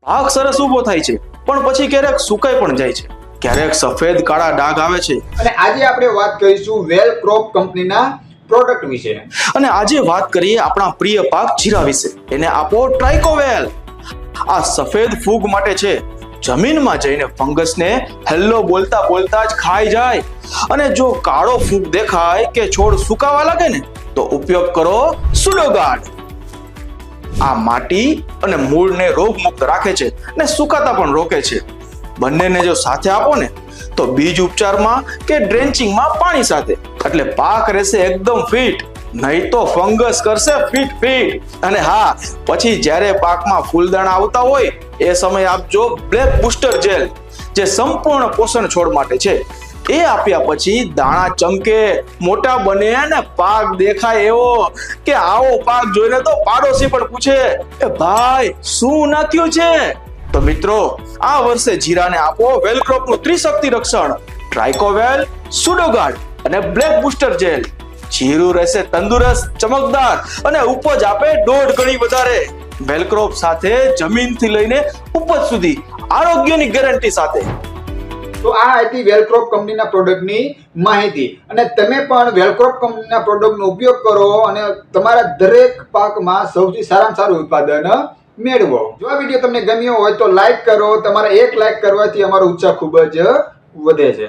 પાક સરસ ઊભો થાય છે, પણ પછી ક્યારેક સુકાઈ પણ જાય છે, ક્યારેક સફેદ કાળા ડાઘ આવે છે. અને આજે આપણે વાત કરીશું વેલ ક્રોપ કંપનીના પ્રોડક્ટ વિશે. અને આજે વાત કરીએ આપણા પ્રિય પાક જીરા વિશે. એને આપો ટ્રાઇકોવેલ. આ સફેદ ફૂગ માટે છે. જમીનમાં જઈને ફંગસને હેલ્લો બોલતા બોલતા જ ખાઈ જાય. અને જો કાળો ફૂગ દેખાય કે છોડ સુકાવા લાગે ને તો ઉપયોગ કરો સુડોગાર્ડ. આ માટી અને મૂળને રોગમુક્ત રાખે છે ને સુકાતા પણ રોકે છે. બંનેને જો સાથે આપો ને તો બીજ ઉપચારમાં કે ડ્રેન્ચિંગમાં પાણી સાથે, એટલે પાક રહેશે એકદમ ફિટ, નહીં તો ફંગસ કરશે ફિટ. અને હા, પછી જ્યારે પાકમાં ફૂલદાણા આવતા હોય એ સમયે આપજો બ્લેક બુસ્ટર જેલ, જે સંપૂર્ણ પોષણ છોડ માટે છે. એ આપ્યા પછી દાણા ચમકે, મોટા બને ને પાક દેખાય એવો કે આવો પાક જોઈને તો પાડોશી પણ પૂછે કે ભાઈ શું નાખ્યું છે. તો મિત્રો, આ વર્ષે જીરાને આપો વેલક્રોપનું ત્રિશક્તિ રક્ષણ, ટ્રાઇકોવેલ, સુડોગાર્ડ અને બ્લેક બુસ્ટર જેલ. જીરું રહેશે તંદુરસ્ત, ચમકદાર અને ઉપજ આપે 1.5 ગણી વધારે. વેલક્રોપ સાથે જમીનથી લઈને ઉપજ સુધી આરોગ્યની ગેરંટી સાથે. તો આ હતી વેલક્રોપ કંપનીના પ્રોડક્ટની માહિતી. અને તમે પણ વેલક્રોપ કંપનીના પ્રોડક્ટનો ઉપયોગ કરો અને તમારા દરેક પાકમાં સૌથી સારામાં સારું ઉત્પાદન મેળવો. જો આ વિડીયો તમને ગમ્યો હોય તો લાઈક કરો. તમારા એક લાઈક કરવાથી અમારો ઉત્સાહ ખૂબ જ વધે છે.